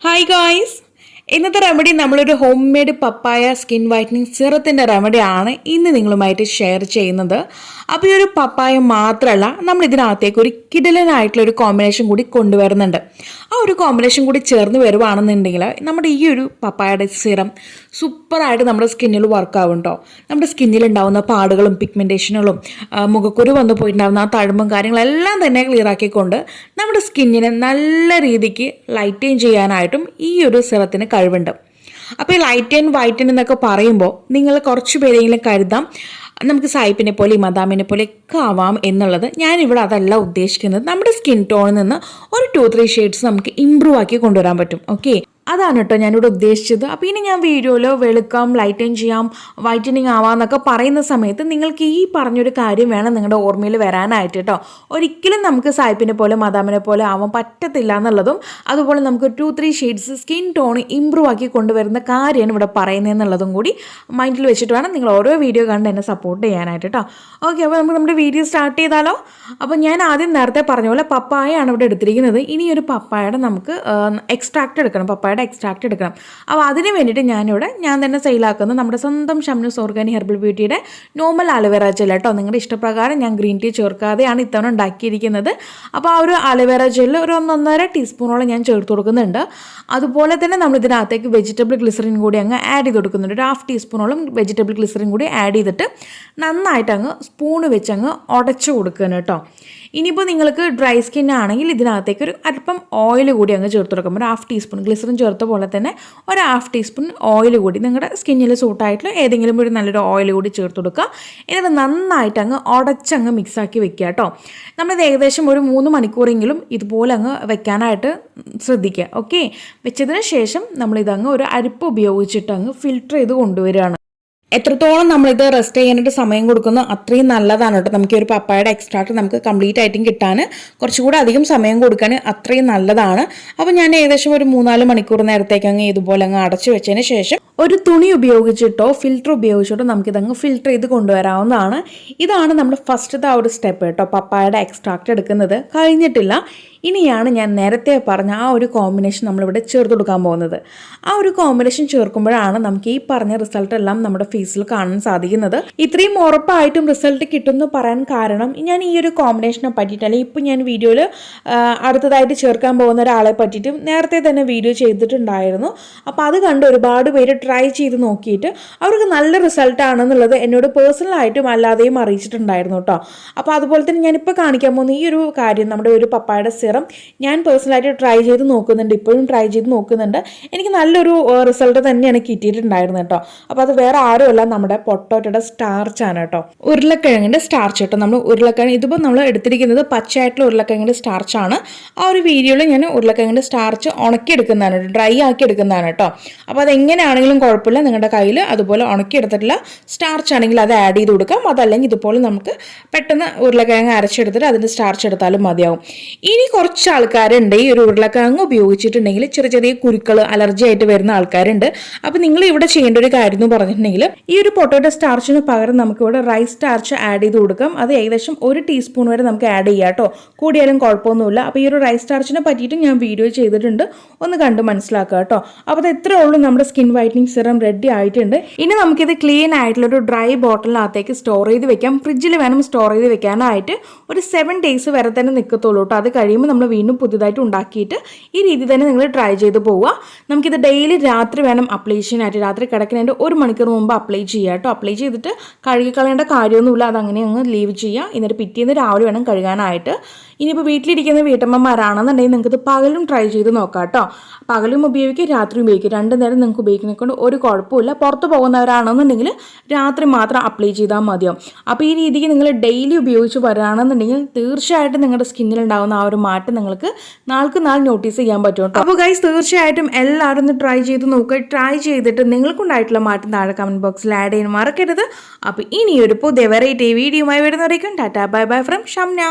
Hi guys, ഇന്നത്തെ remedy നമ്മളൊരു home made പപ്പായ skin whitening സിറത്തിൻ്റെ റെമഡിയാണ് ഇന്ന് നിങ്ങളുമായിട്ട് ഷെയർ ചെയ്യുന്നത്. അപ്പോൾ ഈ ഒരു പപ്പായ മാത്രമല്ല, നമ്മൾ ഇതിനകത്തേക്ക് ഒരു കിടിലനായിട്ടുള്ളൊരു കോമ്പിനേഷൻ കൂടി കൊണ്ടുവരുന്നുണ്ട്. ആ ഒരു കോമ്പിനേഷൻ കൂടി ചേർന്ന് വരുവാണെന്നുണ്ടെങ്കിൽ നമ്മുടെ ഈ ഒരു പപ്പായയുടെ സിറം സൂപ്പറായിട്ട് നമ്മുടെ സ്കിന്നിൽ വർക്കാവും കേട്ടോ. നമ്മുടെ സ്കിന്നിലുണ്ടാവുന്ന പാടുകളും പിഗ്മെൻറ്റേഷനുകളും മുഖക്കുരു വന്നു പോയിട്ടുണ്ടാകുന്ന ആ തഴമ്പും കാര്യങ്ങളെല്ലാം തന്നെ ക്ലിയർ ആക്കിക്കൊണ്ട് നമ്മുടെ സ്കിന്നിനെ നല്ല രീതിക്ക് ലൈറ്റൈൻ ചെയ്യാനായിട്ടും ഈ ഒരു സിറത്തിന് കഴിവുണ്ട്. അപ്പോൾ ഈ ലൈറ്റൻ വൈറ്റൻ എന്നൊക്കെ പറയുമ്പോൾ നിങ്ങൾ കുറച്ച് പേരെങ്കിലും കരുതാം നമുക്ക് സായിപ്പിനെ പോലെ മദാമിനെ പോലെ ഒക്കെ ആവാം എന്നുള്ളത്. ഞാനിവിടെ അതല്ല ഉദ്ദേശിക്കുന്നത്. നമ്മുടെ സ്കിൻ ടോണിൽ നിന്ന് ഒരു 2-3 ഷെയ്ഡ്സ് നമുക്ക് ഇമ്പ്രൂവ് ആക്കി കൊണ്ടുവരാൻ പറ്റും. ഓക്കെ, അതാണ് കേട്ടോ ഞാനിവിടെ ഉദ്ദേശിച്ചത്. അപ്പോൾ ഇനി ഞാൻ വീഡിയോയിൽ വെളുക്കാം, ലൈറ്റൻ ചെയ്യാം, വൈറ്റനിങ് ആവാമെന്നൊക്കെ പറയുന്ന സമയത്ത് നിങ്ങൾക്ക് ഈ പറഞ്ഞൊരു കാര്യം വേണം നിങ്ങളുടെ ഓർമ്മയിൽ വരാനായിട്ട് കേട്ടോ. ഒരിക്കലും നമുക്ക് സായിപ്പിനെ പോലെ മദാമിനെ പോലെ ആവാൻ പറ്റത്തില്ല എന്നുള്ളതും അതുപോലെ നമുക്ക് 2-3 ഷെയ്ഡ്സ് സ്കിൻ ടോൺ ഇമ്പ്രൂവ് ആക്കി കൊണ്ടുവരുന്ന കാര്യമാണ് ഇവിടെ പറയുന്നതെന്നുള്ളതും കൂടി മൈൻഡിൽ വെച്ചിട്ട് വേണം നിങ്ങൾ ഓരോ വീഡിയോ കണ്ട് എന്നെ സപ്പോർട്ട് ചെയ്യാനായിട്ട് കേട്ടോ. ഓക്കെ, അപ്പോൾ നമുക്ക് നമ്മുടെ വീഡിയോ സ്റ്റാർട്ട് ചെയ്താലോ. അപ്പോൾ ഞാൻ ആദ്യം നേരത്തെ പറഞ്ഞ പോലെ പപ്പായയാണ് ഇവിടെ എടുത്തിരിക്കുന്നത്. ഇനി ഒരു പപ്പായയുടെ നമുക്ക് എക്സ്ട്രാക്റ്റ് എടുക്കണം, പപ്പായയുടെ എക്സ്ട്രാക്റ്റ് എടുക്കണം. അപ്പോൾ അതിന് വേണ്ടിയിട്ട് ഞാൻ തന്നെ സെയിലാക്കുന്നത് നമ്മുടെ സ്വന്തം ഷംനു ഓർഗാനി ഹെർബൽ ബ്യൂട്ടിയുടെ നോർമൽ അലോവേറ ജെൽ കേട്ടോ. നിങ്ങളുടെ ഇഷ്ടപ്രകാരം ഞാൻ ഗ്രീൻ ടീ ചേർക്കാതെയാണ് ഇത്തവണ ഉണ്ടാക്കിയിരിക്കുന്നത്. അപ്പോൾ ആ ഒരു അലോവേറ ജെല്ല് ഒരു 1.5 ടീസ്പൂണോളം ഞാൻ ചേർത്ത് കൊടുക്കുന്നുണ്ട്. അതുപോലെ തന്നെ നമ്മൾ ഇതിനകത്തേക്ക് വെജിറ്റബിൾ ഗ്ലിസറിൻ കൂടി അങ്ങ് ആഡ് ചെയ്ത് കൊടുക്കുന്നുണ്ട്. ഒരു 1/2 ടീസ്പൂണോളം വെജിറ്റബിൾ ഗ്ലിസറിൻ കൂടി ആഡ് ചെയ്തിട്ട് നന്നായിട്ട് അങ്ങ് സ്പൂണ് വെച്ച് അങ്ങ് ഉടച്ചു കൊടുക്കണം കേട്ടോ. ഇനിയിപ്പോൾ നിങ്ങൾക്ക് ഡ്രൈ സ്കിൻ ആണെങ്കിൽ ഇതിനകത്തേക്ക് ഒരു അല്പം ഓയിൽ കൂടി അങ്ങ് ചേർത്ത് കൊടുക്കും. ഒരു 1/2 ടീസ്പൂൺ ഗ്ലിസറിൻ ചേർത്ത പോലെ തന്നെ ഒരു 1/2 ടീസ്പൂൺ ഓയിൽ കൂടി നിങ്ങളുടെ സ്കിന്നിൽ സൂട്ടായിട്ടുള്ള ഏതെങ്കിലും ഒരു നല്ലൊരു ഓയിൽ കൂടി ചേർത്ത് കൊടുക്കുക. എന്നിട്ട് നന്നായിട്ട് അങ്ങ് ഉടച്ചങ്ങ് മിക്സാക്കി വെക്കുക കേട്ടോ. നമ്മളിത് ഏകദേശം ഒരു 3 മണിക്കൂറെങ്കിലും ഇതുപോലെ അങ്ങ് വെക്കാനായിട്ട് ശ്രദ്ധിക്കുക. ഓക്കെ, വെച്ചതിന് ശേഷം നമ്മളിതങ്ങ് ഒരു അരിപ്പ് ഉപയോഗിച്ചിട്ട് അങ്ങ് ഫിൽറ്റർ ചെയ്ത് കൊണ്ടുവരികയാണ്. എത്രത്തോളം നമ്മളിത് റെസ്റ്റ് ചെയ്യാനായിട്ട് സമയം കൊടുക്കുന്നു അത്രയും നല്ലതാണ് കേട്ടോ. നമുക്ക് ഒരു പപ്പായയുടെ എക്സ്ട്രാക്ട് നമുക്ക് കംപ്ലീറ്റ് ആയിട്ടും കിട്ടാൻ കുറച്ചുകൂടി അധികം സമയം കൊടുക്കാൻ അത്രയും നല്ലതാണ്. അപ്പോൾ ഞാൻ ഏകദേശം ഒരു 3-4 മണിക്കൂർ നേരത്തേക്ക് അങ്ങ് ഇതുപോലെ അങ്ങ് അടച്ചു വെച്ചതിന് ശേഷം ഒരു തുണി ഉപയോഗിച്ചിട്ടോ ഫിൽറ്റർ ഉപയോഗിച്ചിട്ടോ നമുക്കിതങ്ങ് ഫിൽറ്റർ ചെയ്ത് കൊണ്ടുവരാവുന്നതാണ്. ഇതാണ് നമ്മൾ ഫസ്റ്റത്തെ ആ ഒരു സ്റ്റെപ്പ് കേട്ടോ. പപ്പായയുടെ എക്സ്ട്രാക്ട് എടുക്കുന്നത് കഴിഞ്ഞിട്ടില്ല. ഇനിയാണ് ഞാൻ നേരത്തെ പറഞ്ഞ ആ ഒരു കോമ്പിനേഷൻ നമ്മളിവിടെ ചേർത്ത് കൊടുക്കാൻ പോകുന്നത്. ആ ഒരു കോമ്പിനേഷൻ ചേർക്കുമ്പോഴാണ് നമുക്ക് ഈ പറഞ്ഞ റിസൾട്ട് എല്ലാം നമ്മുടെ ഫേസിൽ കാണാൻ സാധിക്കുന്നത്. ഇത്രയും ഉറപ്പായിട്ടും റിസൾട്ട് കിട്ടുമെന്ന് പറയാൻ കാരണം ഞാൻ ഈ ഒരു കോമ്പിനേഷനെ പറ്റിയിട്ട് അല്ലെങ്കിൽ ഇപ്പം ഞാൻ വീഡിയോയിൽ അടുത്തതായിട്ട് ചേർക്കാൻ പോകുന്ന ഒരാളെ പറ്റിയിട്ട് നേരത്തെ തന്നെ വീഡിയോ ചെയ്തിട്ടുണ്ടായിരുന്നു. അപ്പോൾ അത് കണ്ട് ഒരുപാട് പേര് ട്രൈ ചെയ്ത് നോക്കിയിട്ട് അവർക്ക് നല്ല റിസൾട്ട് ആണെന്നുള്ളത് എന്നോട് പേഴ്സണലായിട്ടും അല്ലാതെയും അറിയിച്ചിട്ടുണ്ടായിരുന്നു കേട്ടോ. അപ്പോൾ അതുപോലെ തന്നെ ഞാനിപ്പോൾ കാണിക്കാൻ പോകുന്ന ഈ ഒരു കാര്യം നമ്മുടെ ഒരു പപ്പായയുടെ സിറം ഞാൻ പേഴ്സണലായിട്ട് ട്രൈ ചെയ്ത് നോക്കുന്നുണ്ട്, ഇപ്പോഴും ട്രൈ ചെയ്ത് നോക്കുന്നുണ്ട്. എനിക്ക് നല്ലൊരു റിസൾട്ട് തന്നെയാണ് കിട്ടിയിട്ടുണ്ടായിരുന്നത് കേട്ടോ. അപ്പോൾ അത് വേറെ ആരുമല്ല, നമ്മുടെ പൊട്ടോറ്റോയുടെ സ്റ്റാർച്ചാണ് കേട്ടോ. ഉരുളക്കിഴങ്ങിൻ്റെ സ്റ്റാർച്ച് കേട്ടോ. നമ്മൾ ഉരുളക്കിഴങ്ങ് ഇതിപ്പോൾ നമ്മൾ എടുത്തിരിക്കുന്നത് പച്ചയായിട്ടുള്ള ഉരുളക്കിഴങ്ങിൻ്റെ സ്റ്റാർച്ചാണ്. ആ ഒരു വീഡിയോയിൽ ഞാൻ ഉരുളക്കിഴങ്ങിൻ്റെ സ്റ്റാർച്ച് ഉണക്കിയെടുക്കുന്നതാണ്, ഡ്രൈ ആക്കി എടുക്കുന്നതാണ് കേട്ടോ. അപ്പോൾ അതെങ്ങനെയാണെങ്കിലും കുഴപ്പമില്ല, നിങ്ങളുടെ കയ്യിൽ അതുപോലെ ഉണക്കിയെടുത്തിട്ടുള്ള സ്റ്റാർച്ച് ആണെങ്കിൽ അത് ആഡ് ചെയ്ത് കൊടുക്കാം. അതല്ലെങ്കിൽ ഇതുപോലെ നമുക്ക് പെട്ടെന്ന് ഉരുളക്കിഴങ്ങ് അരച്ചെടുത്തിട്ട് അതിൻ്റെ സ്റ്റാർച്ച് എടുത്താലും മതിയാവും. ഇനി കുറച്ച് ആൾക്കാരുണ്ട് ഈ ഒരു ഉരുളക്കിഴങ്ങ് ഉപയോഗിച്ചിട്ടുണ്ടെങ്കിൽ ചെറിയ കുരുക്കൾ അലർജി ആയിട്ട് വരുന്ന ആൾക്കാരുണ്ട്. അപ്പോൾ നിങ്ങൾ ഇവിടെ ചെയ്യേണ്ട ഒരു കാര്യം എന്ന് പറഞ്ഞിട്ടുണ്ടെങ്കിൽ ഈ ഒരു പൊട്ടോറ്റോ സ്റ്റാർച്ചിന് പകരം നമുക്ക് ഇവിടെ റൈസ് സ്റ്റാർച്ച് ആഡ് ചെയ്ത് കൊടുക്കാം. അത് ഏകദേശം 1 ടീസ്പൂൺ വരെ നമുക്ക് ആഡ് ചെയ്യാം കേട്ടോ. കൂടിയാലും കുഴപ്പമൊന്നുമില്ല. അപ്പോൾ ഈ ഒരു റൈസ് സ്റ്റാർച്ചിനെ പറ്റിയിട്ട് ഞാൻ വീഡിയോ ചെയ്തിട്ടുണ്ട്, ഒന്ന് കണ്ട് മനസ്സിലാക്കുക കേട്ടോ. അപ്പോൾ അത് എത്രയേ ഉള്ളൂ, നമ്മുടെ സ്കിൻ വൈറ്റനിങ് സിറം റെഡി ആയിട്ടുണ്ട്. ഇനി നമുക്കിത് ക്ലീൻ ആയിട്ടുള്ളൊരു ഡ്രൈ ബോട്ടിലിനകത്തേക്ക് സ്റ്റോർ ചെയ്ത് വെക്കാം. ഫ്രിഡ്ജിൽ വേണം സ്റ്റോർ ചെയ്ത് വെക്കാനായിട്ട്. ഒരു 7 ഡേയ്സ് വരെ തന്നെ നിൽക്കത്തുള്ളൂ കേട്ടോ. അത് കഴിയുമ്പോൾ നമ്മൾ വീണ്ടും പുതുതായിട്ട് ഉണ്ടാക്കിയിട്ട് ഈ രീതി തന്നെ നിങ്ങൾ ട്രൈ ചെയ്ത് പോവുക. നമുക്കിത് ഡെയിലി രാത്രി വേണം അപ്ലൈ ചെയ്യാനായിട്ട്. രാത്രി കിടക്കുന്നതിൻ്റെ 1 മണിക്കൂർ മുമ്പ് അപ്ലൈ ചെയ്യുക കേട്ടോ. അപ്ലൈ ചെയ്തിട്ട് കഴുകിക്കളയേണ്ട കാര്യമൊന്നുമില്ല, അതങ്ങനെ അങ്ങ് ലീവ് ചെയ്യുക. എന്നിട്ട് പിറ്റേന്ന് രാവിലെ വേണം കഴുകാനായിട്ട്. ഇനിയിപ്പോൾ വീട്ടിലിരിക്കുന്ന വീട്ടമ്മമാരാണെന്നുണ്ടെങ്കിൽ നിങ്ങൾക്ക് ഇത് പകലും ട്രൈ ചെയ്ത് നോക്കാം കേട്ടോ. പകലും ഉപയോഗിക്കുക, രാത്രി ഉപയോഗിക്കുക, 2 നേരം നിങ്ങൾക്ക് ഉപയോഗിക്കുന്നതിനെ കൊണ്ട് ഒരു കുഴപ്പമില്ല. പുറത്ത് പോകുന്നവരാണെന്നുണ്ടെങ്കിൽ രാത്രി മാത്രം അപ്ലൈ ചെയ്താൽ മതിയാവും. അപ്പോൾ ഈ രീതിക്ക് നിങ്ങൾ ഡെയിലി ഉപയോഗിച്ച് വരികയാണെന്നുണ്ടെങ്കിൽ തീർച്ചയായിട്ടും നിങ്ങളുടെ സ്കിന്നിലുണ്ടാകുന്ന ആ ഒരു മാറ്റം നിങ്ങൾക്ക് നാൾക്ക് നാൾ നോട്ടീസ് ചെയ്യാൻ പറ്റും കേട്ടോ. അപ്പോൾ ഗൈസ്, തീർച്ചയായിട്ടും എല്ലാവരും ഒന്ന് ട്രൈ ചെയ്ത് നോക്കുക. ട്രൈ ചെയ്തിട്ട് നിങ്ങൾക്കുണ്ടായിട്ടുള്ള മാറ്റം താഴെ കമൻറ്റ് ബോക്സിൽ ആഡ് ചെയ്യാൻ മറക്കരുത്. അപ്പോൾ ഇനിയൊരു പുതിയ വെറൈറ്റി വീഡിയോയുമായി വരുന്നവരേക്കും tata bye bye from Shamna.